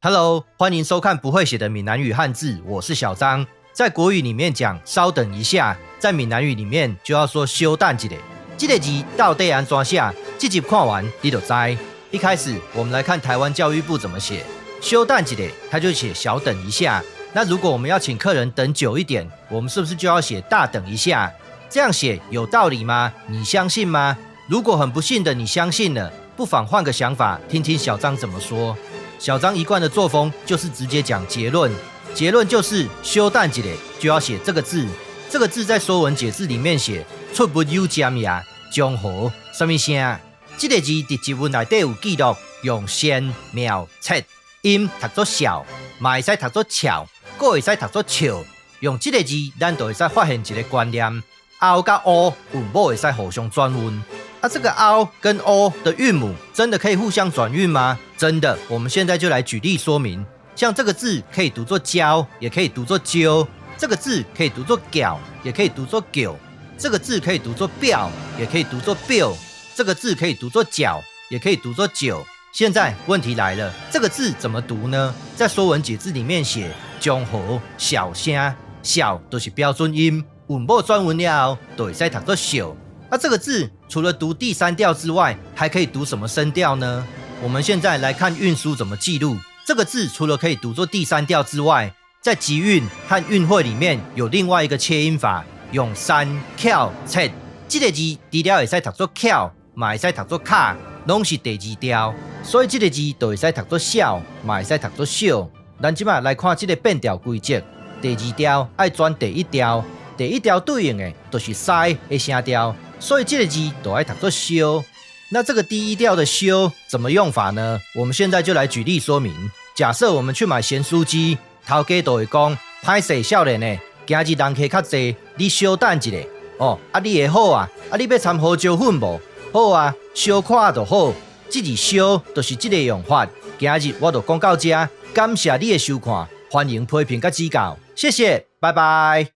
Hello， 歡迎收看不會寫的閩南語漢字，我是小張。在國語裡面講稍等一下，在閩南語裡面就要說稍等一下。這個字到底要怎麼寫？這集看完你就知。一開始我們來看台灣教育部怎麼寫，稍等一下，他就寫小等一下。那如果我們要請客人等久一點，我們是不是就要寫大等一下？這樣寫有道理嗎？你相信嗎？如果很不幸的你相信了，不妨換個想法，聽聽小張怎麼說。小張一貫的作風就是直接講結論，結論就是稍等一下就要寫這個字，這個字在說文解字裡面寫出不有尖呀，江河什麼聲？這個字在字文內底有記錄，用仙妙切音讀作小，嘛會使讀作巧，閣會使讀作笑。用這個字，咱就會使發現一個觀念：凹甲烏韻母會使互相轉運。這個凹跟 o 的韻母真的可以互相轉運嗎？真的，我們現在就來舉例說明。像這個字可以讀作膠，也可以讀作揪；這個字可以讀作絞，也可以讀作狗；這個字可以讀作表，也可以讀作表；這個字可以讀作角，也可以讀作酒。現在問題來了，這個字怎麼讀呢？在說文解字裡面寫江河小聲，小都是標準音，韻母轉運了後，就會使讀作笑。這個字除了讀第三調之外，還可以讀什麼聲調呢？我們現在來看韻書怎麼記錄這個字。除了可以讀作第三調之外，在集韻和韻會裡面有另外一個切音法，用三巧切。這個字除了會使讀作巧，嘛會使讀作卡，攏是第二調，所以這個字就會使讀作笑，嘛會使讀作笑。咱現在來看這個變調規則，第二調愛轉第一調，第一調對應的就是西的聲調。所以這個字都愛讀作燒。那這個第一調的燒怎麼用法呢？我們現在就來舉例說明。假設我們去買鹹酥雞，頭家都會講：歹勢少年呢，今日人客較濟，你稍等一下。你會好啊？你要摻胡椒粉無？好啊，小可就好。這字燒就是這個用法。今日我就講到這，感謝你的收看，歡迎批評甲指教，謝謝，拜拜。